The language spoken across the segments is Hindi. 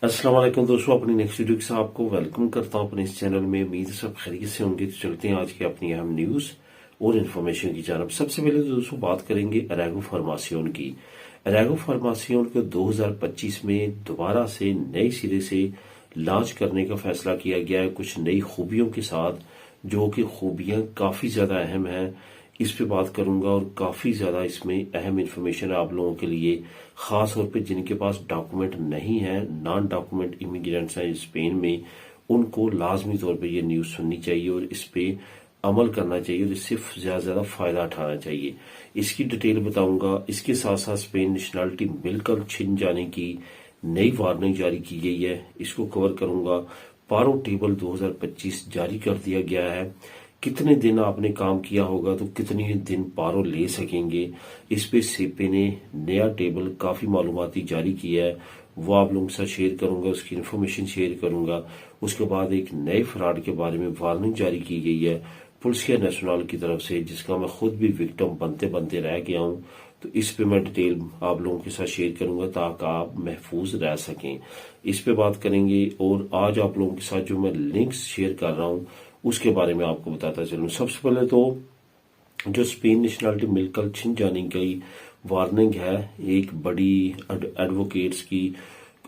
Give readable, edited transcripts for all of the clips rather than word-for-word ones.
अस्सलाम वालेकुम दोस्तों, अपनी नेक्स्ट वीडियो के साथ आपको वेलकम करता हूं अपने इस चैनल में। उम्मीद है सब खैरियत से होंगे। तो चलते हैं आज की अपनी अहम न्यूज और इन्फॉर्मेशन की जानब। सबसे पहले तो दोस्तों बात करेंगे अरेगो फार्मासियोन की। अरेगो फार्मासियोन को 2025 में दोबारा से नए सिरे से लॉन्च करने का फैसला किया गया है, कुछ नई खूबियों के साथ, जो कि खूबियां काफी ज्यादा अहम हैं। इस पे बात करूंगा और काफी ज्यादा इसमें अहम इंफॉर्मेशन है आप लोगों के लिए, खास तौर पे जिनके पास डॉक्यूमेंट नहीं है, नॉन डॉक्यूमेंट इमिग्रेंट्स हैं स्पेन में, उनको लाजमी तौर पे ये न्यूज सुननी चाहिए और इस पे अमल करना चाहिए और इससे ज्यादा से ज्यादा फायदा उठाना चाहिए। इसकी डिटेल बताऊंगा। इसके साथ साथ स्पेन नेशनलिटी मिलकर छिन जाने की नई वार्निंग जारी की गई है, इसको कवर करूंगा। पारो टेबल 2025 जारी कर दिया गया है। कितने दिन आपने काम किया होगा तो कितने दिन पारो ले सकेंगे, इस पे सेपे ने नया टेबल काफी मालूमाती जारी किया है, वो आप लोगों के साथ शेयर करूंगा, उसकी इन्फॉर्मेशन शेयर करूंगा। उसके बाद एक नए फ्रॉड के बारे में वार्निंग जारी की गई है पुलिसिया नेशनल की तरफ से, जिसका मैं खुद भी विक्टिम बनते बनते रह गया हूं। तो इस पे मैं डिटेल आप लोगों के साथ शेयर करूंगा ताकि आप महफूज रह सकें। इस पे बात करेंगे और आज आप लोगों के साथ जो मैं लिंक्स शेयर कर रहा हूं उसके बारे में आपको बताता चलूं। सबसे पहले तो जो स्पेन नेशनलिटी मिलकर छिन जाने की वार्निंग है, एक बड़ी एडवोकेट्स की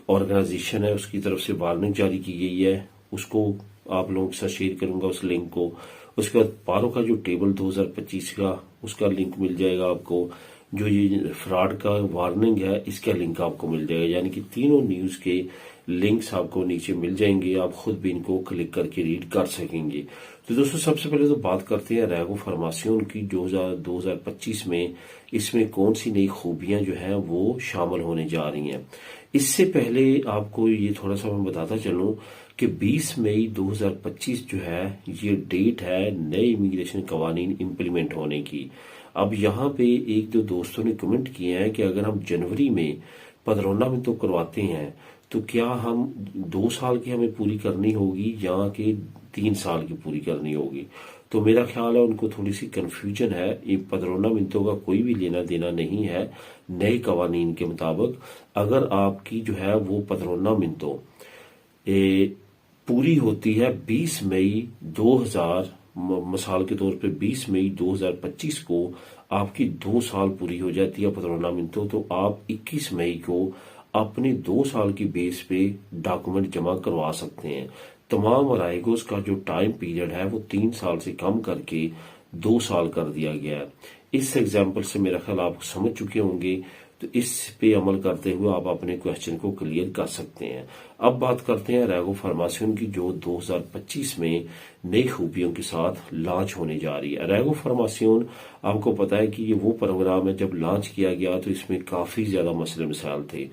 ऑर्गेनाइजेशन है, उसकी तरफ से वार्निंग जारी की गई है, उसको आप लोगों के साथ शेयर करूंगा उस लिंक को। उसके बाद पारो का जो टेबल 2025 का, उसका लिंक मिल जाएगा आपको। जो ये फ्रॉड का वार्निंग है, इसका लिंक आपको मिल जाएगा। यानी कि तीनों न्यूज के लिंक्स आपको नीचे मिल जाएंगे, आप खुद भी इनको क्लिक करके रीड कर सकेंगे। तो दोस्तों सबसे पहले तो बात करते हैं अरेगो फार्मासियोन की। 2025 में इसमें कौन सी नई खूबियां जो हैं वो शामिल होने जा रही हैं। इससे पहले आपको ये थोड़ा सा मैं बताता चलूं कि 20 मई 2025 जो है ये डेट है नए इमिग्रेशन कवानीन इम्प्लीमेंट होने की। अब यहाँ पे एक दो दोस्तों ने कमेंट किए हैं कि अगर हम जनवरी में पदरोना में तो करवाते हैं तो क्या हम 2 साल की हमें पूरी करनी होगी या कि 3 साल की पूरी करनी होगी। तो मेरा ख्याल है उनको थोड़ी सी कंफ्यूजन है। ये पदरोना मिनतों का कोई भी लेना देना नहीं है नए कवानीन के मुताबिक। अगर आपकी जो है वो पदरोना मिनतों पूरी होती है 20 मई 2000, मिसाल के तौर पे 20 मई 2025 को आपकी 2 साल पूरी हो जाती है पदरोना मिनतों, तो आप 21 मई को अपने 2 साल की बेस पे डॉक्यूमेंट जमा करवा सकते हैं। तमाम अराइगोस का जो टाइम पीरियड है वो 3 साल से कम करके 2 साल कर दिया गया है। इस एग्जाम्पल से मेरा ख्याल आप समझ चुके होंगे, तो इस पे अमल करते हुए आप अपने क्वेश्चन को क्लियर कर सकते हैं। अब बात करते हैं अरेगो फार्मासियोन की, जो 2025 में नई खूबियों के साथ लॉन्च होने जा रही है। अरेगो फार्मासियोन, आपको पता है कि ये वो प्रोग्राम है, जब लॉन्च किया गया तो इसमें काफी ज्यादा मसले मसाइल थे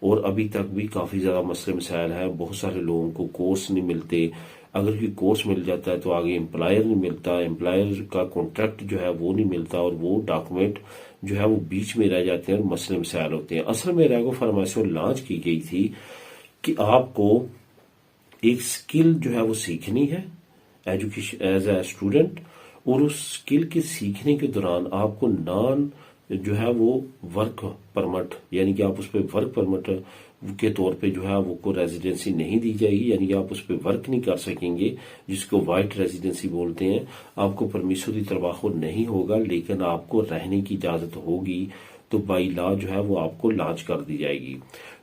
और अभी तक भी काफी ज्यादा मसले मसाइल है। बहुत सारे लोगों को कोर्स नहीं मिलते, अगर कोई कोर्स मिल जाता है तो आगे एम्प्लॉयर नहीं मिलता, एम्प्लॉयर का कॉन्ट्रैक्ट जो है वो नहीं मिलता और वो डॉक्यूमेंट जो है वो बीच में रह जाते हैं और मसले मसाइल होते हैं। असल में अरेगो फार्मासियोन लॉन्च की गई थी कि आपको एक स्किल जो है वो सीखनी है एजुकेशन एज ए स्टूडेंट, और उस स्किल के सीखने के दौरान आपको नॉन जो है वो वर्क परमिट, यानी कि आप उस पर वर्क परमिट के तौर पे जो है वो को रेजिडेंसी नहीं दी जाएगी, यानी कि आप उस पर वर्क नहीं कर सकेंगे, जिसको वाइट रेजिडेंसी बोलते हैं। आपको परमिशो दी तरवाखो नहीं होगा, लेकिन आपको रहने की इजाजत होगी, तो बाई लॉ जो है वो आपको लॉन्च कर दी जाएगी।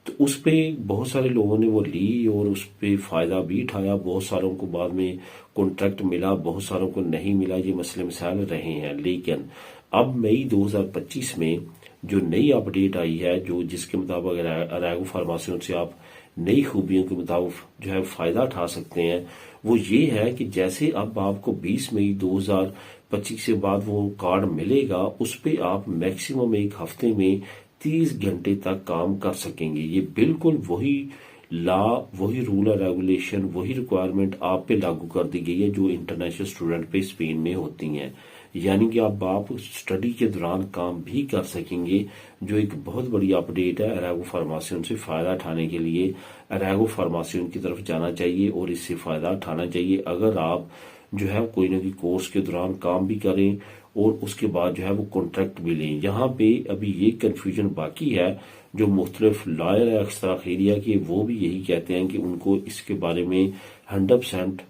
तो उस पे बहुत सारे लोगों ने वो ली और उस पे फायदा भी उठाया। बहुत सारों को बाद में कॉन्ट्रैक्ट मिला, बहुत सारों को नहीं मिला, ये मसले मसाइल रहे हैं। लेकिन अब मई 2025 में जो नई अपडेट आई है, जो जिसके मुताबिक अरेगो फार्मासियोन से आप नई खूबियों के मुताबिक जो है फायदा उठा सकते हैं, वो ये है कि जैसे अब आपको 20 मई 2025 के बाद वो कार्ड मिलेगा, उस पे आप मैक्सिमम एक हफ्ते में 30 घंटे तक काम कर सकेंगे। ये बिल्कुल वही लॉ, वही रूल और रेगुलेशन, वही रिक्वायरमेंट आप पे लागू कर दी गई है जो इंटरनेशनल स्टूडेंट पे स्पेन में होती हैं। यानी कि अब आप स्टडी के दौरान काम भी कर सकेंगे, जो एक बहुत बड़ी अपडेट है। अरेगो फार्मासियोन से फायदा उठाने के लिए अरेगो फार्मासियोन की तरफ जाना चाहिए और इससे फायदा उठाना चाहिए। अगर आप जो है कोई ना कोई कोर्स के दौरान काम भी करें और उसके बाद जो है वो कॉन्ट्रैक्ट भी लें। यहाँ पे अभी ये कन्फ्यूजन बाकी है। जो मुख्तलिफ लॉयर है अक्सर एरिया के, वो भी यही कहते हैं कि उनको इसके बारे में 100%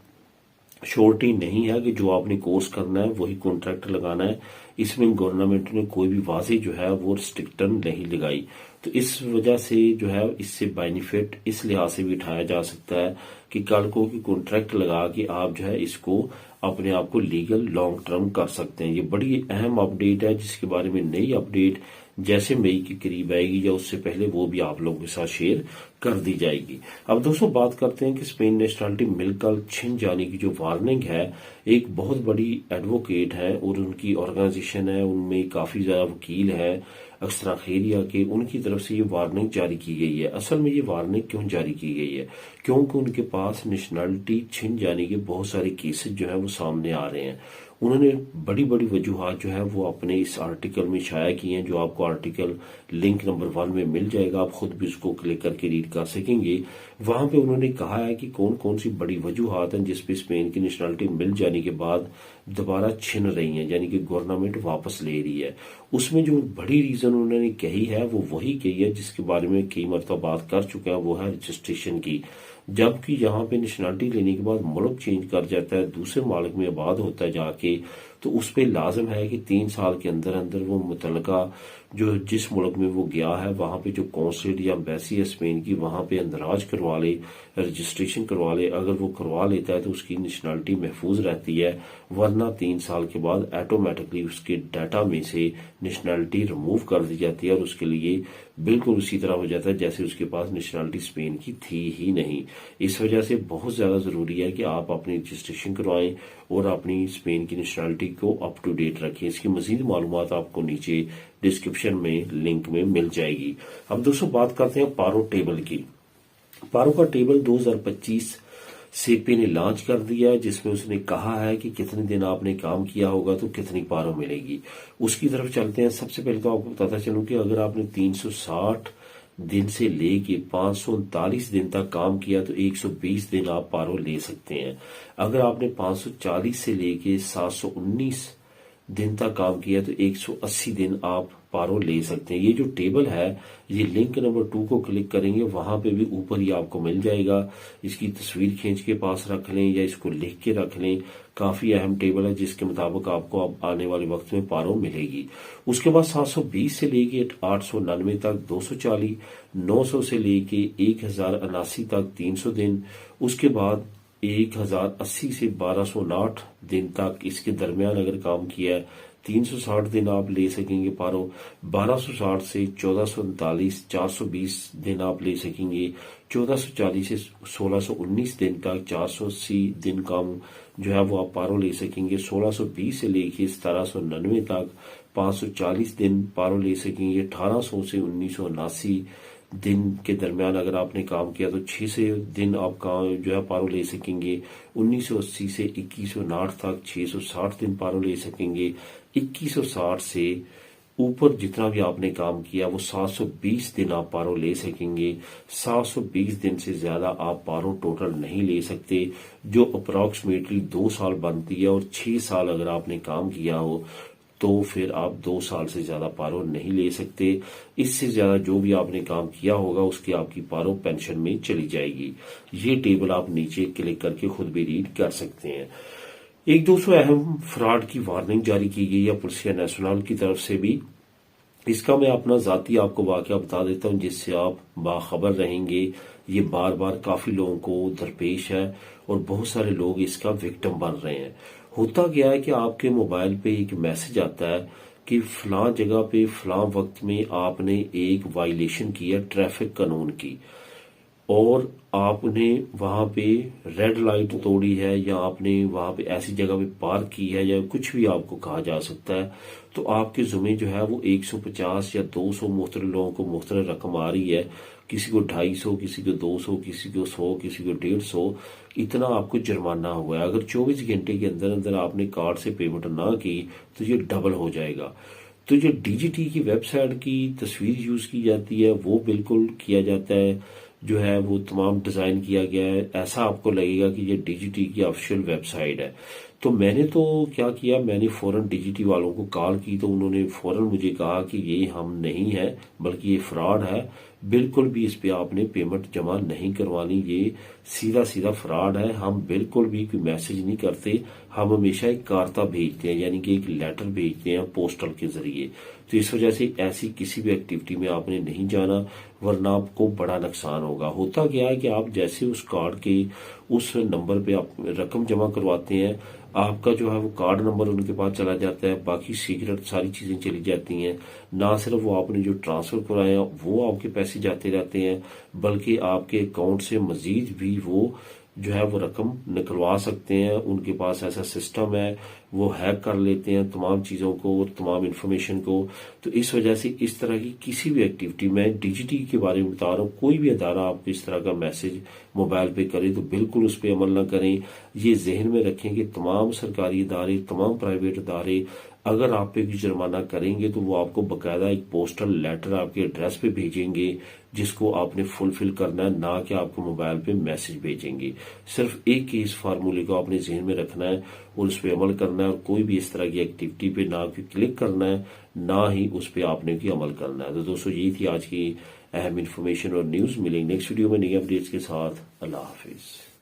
श्योरिटी नहीं है कि जो आपने कोर्स करना है वही कॉन्ट्रैक्ट लगाना है। इसमें गवर्नमेंट ने कोई भी वाज़ेह जो है वो रिस्ट्रिक्शन नहीं लगाई। तो इस वजह से जो है इससे बेनिफिट इस लिहाज से भी उठाया जा सकता है कि कल को कि कॉन्ट्रैक्ट लगा के आप जो है इसको अपने आप को लीगल लॉन्ग टर्म कर सकते हैं। ये बड़ी अहम अपडेट है जिसके बारे में नई अपडेट जैसे मई के करीब आएगी या उससे पहले वो भी आप लोगों के साथ शेयर कर दी जाएगी। अब दोस्तों बात करते हैं कि स्पेन नेशनलिटी मिलकर छिन जाने की जो वार्निंग है, एक बहुत बड़ी एडवोकेट है और उनकी ऑर्गेनाइजेशन है, उनमें काफी ज्यादा वकील है अक्सर एरिया के, उनकी तरफ से ये वार्निंग जारी की गई है। असल में ये वार्निंग क्यों जारी की गई है? क्योंकि उनके पास नेशनलिटी छिन जाने के बहुत सारे केसेस जो है वो सामने आ रहे हैं। उन्होंने बड़ी बड़ी वजूहात जो है वो अपने इस आर्टिकल में शाया की हैं, जो आपको आर्टिकल लिंक नंबर 1 में मिल जाएगा, आप खुद भी उसको क्लिक करके रीड कर सकेंगे। वहां पे उन्होंने कहा है कि कौन कौन सी बड़ी वजूहात हैं जिसपे स्पेन की नेशनलिटी मिल जाने के बाद दोबारा छिन रही हैं, यानी कि गवर्नमेंट वापस ले रही है। उसमें जो बड़ी रीजन उन्होंने कही है वो वही कही है जिसके बारे में कई मरतबा बात कर चुके हैं, वो है रजिस्ट्रेशन की। जबकि यहाँ पे नेशनलिटी लेने के बाद मुल्क चेंज कर जाता है, दूसरे मुल्क में आबाद होता है जाके, तो उस पर लाजम है कि 3 साल के अंदर अंदर वो मुतलका जो जिस मुल्क में वो गया है वहां पे जो कौंसलेट या एम्बेसी है स्पेन की, वहां पे अंदराज करवा ले, रजिस्ट्रेशन करवा ले। अगर वो करवा लेता है तो उसकी नेशनलिटी महफूज रहती है, वरना 3 साल के बाद ऑटोमेटिकली उसके डाटा में से नेशनलिटी रिमूव कर दी जाती है और उसके लिए बिल्कुल उसी तरह हो जाता है जैसे उसके पास नेशनलिटी स्पेन की थी ही नहीं। इस वजह से बहुत ज्यादा जरूरी है कि आप अपनी रजिस्ट्रेशन करवाएं और अपनी स्पेन की नेशनलिटी को अप टू डेट रखें। इसकी मजीद मालूमात आपको नीचे डिस्क्रिप्शन में लिंक में मिल जाएगी। अब दोस्तों बात करते हैं पारो टेबल की। पारो का टेबल 2025 सेपी ने लॉन्च कर दिया है, जिसमें उसने कहा है कि कितने दिन आपने काम किया होगा तो कितनी पारो मिलेगी। उसकी तरफ चलते हैं। सबसे पहले तो आपको बताता चलूं कि अगर आपने 360 दिन से लेके 539 दिन तक काम किया तो 120 दिन आप पारो ले सकते हैं। अगर आपने 540 से लेके 719 दिन तक काम किया तो 180 दिन आप पारो ले सकते हैं। ये जो टेबल है, ये लिंक नंबर 2 को क्लिक करेंगे, वहां पे भी ऊपर ही आपको मिल जाएगा। इसकी तस्वीर खींच के पास रख लें या इसको लिख के रख लें। काफी अहम टेबल है जिसके मुताबिक आपको अब आने वाले वक्त में पारो मिलेगी। उसके बाद 720 से लेके 899 तक 240, 900 से लेके 1079 तक 300 दिन, उसके बाद 1080 से 1209 दिन तक इसके दरमियान अगर काम किया है 360 दिन आप ले सकेंगे पारो। 1260 से 1439 420 दिन आप ले सकेंगे। 1440 से 1619 दिन तक 480 दिन काम जो है वो आप पारो ले सकेंगे। 1620 से लेके 1799 तक 540 दिन पारो ले सकेंगे। 1800 से 1979 दिन के दरमियान अगर आपने काम किया तो 6 दिन आप काम जो है पारो ले सकेंगे। 1980 से 2109 तक 660 दिन पारो ले सकेंगे। 2160 से ऊपर जितना भी आपने काम किया वो 720 दिन आप पारो ले सकेंगे। 720 दिन से ज्यादा आप पारो टोटल नहीं ले सकते, जो अप्रोक्सीमेटली 2 साल बनती है। और 6 साल अगर आपने काम किया हो तो फिर आप 2 साल से ज्यादा पारो नहीं ले सकते। इससे ज्यादा जो भी आपने काम किया होगा उसकी आपकी पारो पेंशन में चली जाएगी। ये टेबल आप नीचे क्लिक करके खुद भी रीड कर सकते हैं। एक 200 अहम फ्रॉड की वार्निंग जारी की गई है पुलिसिया नेशनल की तरफ से भी। इसका मैं अपना जाती आपको वाकया बता देता हूं जिससे आप बाखबर रहेंगे। ये बार बार काफी लोगों को दरपेश है और बहुत सारे लोग इसका विक्टिम बन रहे हैं। होता क्या है कि आपके मोबाइल पे एक मैसेज आता है कि फलां जगह पे फलां वक्त में आपने एक वायलेशन किया ट्रैफिक कानून की, और आपने वहां पे रेड लाइट तोड़ी है या आपने वहां पे ऐसी जगह पे पार्क की है या कुछ भी आपको कहा जा सकता है, तो आपके जुमे जो है वो 150 या 200 मुख्तलिफ लोगों को मुख्तलिफ रकम आ रही है। किसी को 250, किसी को 200, किसी को 100, किसी को 150, इतना आपको जुर्माना हुआ है। अगर 24 घंटे के अंदर अंदर आपने कार्ड से पेमेंट ना की तो ये डबल हो जाएगा। तो जो डीजीटी की वेबसाइट की तस्वीर यूज की जाती है वो बिल्कुल किया जाता है, जो है वो तमाम डिजाइन किया गया है, ऐसा आपको लगेगा कि ये डीजीटी की ऑफिशियल वेबसाइट है। तो मैंने तो क्या किया, मैंने फौरन डीजीटी वालों को कॉल की तो उन्होंने फौरन मुझे कहा कि ये हम नहीं है, बल्कि ये फ्रॉड है, बिल्कुल भी इस पे आपने पेमेंट जमा नहीं करवानी, ये सीधा सीधा फ्रॉड है, हम बिल्कुल भी कोई मैसेज नहीं करते, हम हमेशा एक कार्ता भेजते हैं, यानी कि एक लेटर भेजते हैं पोस्टल के जरिए। तो इस वजह से ऐसी किसी भी एक्टिविटी में आपने नहीं जाना, वरना आपको बड़ा नुकसान होगा। होता क्या है कि आप जैसे उस कार्ड के उस नंबर पे आप रकम जमा करवाते हैं, आपका जो है वो कार्ड नंबर उनके पास चला जाता है, बाकी सीक्रेट सारी चीजें चली जाती हैं। ना सिर्फ वो आपने जो ट्रांसफर कराया वो आपके पैसे जाते रहते हैं, बल्कि आपके अकाउंट से मजीद भी वो जो है वो रकम निकलवा सकते हैं। उनके पास ऐसा सिस्टम है, वो हैक कर लेते हैं तमाम चीजों को और तमाम इंफॉर्मेशन को। तो इस वजह से इस तरह की किसी भी एक्टिविटी में डीजीटी के बारे में बता रहा हूँ, कोई भी अदारा आपको इस तरह का मैसेज मोबाइल पे करे तो बिल्कुल उस पर अमल ना करें। ये जहन में रखें कि तमाम सरकारी इदारे, तमाम प्राइवेट इदारे अगर आप पे भी जुर्माना करेंगे तो वो आपको बकायदा एक पोस्टल लेटर आपके एड्रेस पे भेजेंगे, जिसको आपने फुलफिल करना है, ना कि आपको मोबाइल पे मैसेज भेजेंगे। सिर्फ एक ही इस फार्मूले को आपने जहन में रखना है और उस पर अमल करना है, और कोई भी इस तरह की एक्टिविटी पे ना क्लिक करना है, ना ही उस पर आपने की अमल करना है। तो दोस्तों ये थी आज की अहम इन्फॉर्मेशन और न्यूज। मिलेंगे नेक्स्ट वीडियो में नई अपडेट्स के साथ। अल्लाह हाफिज।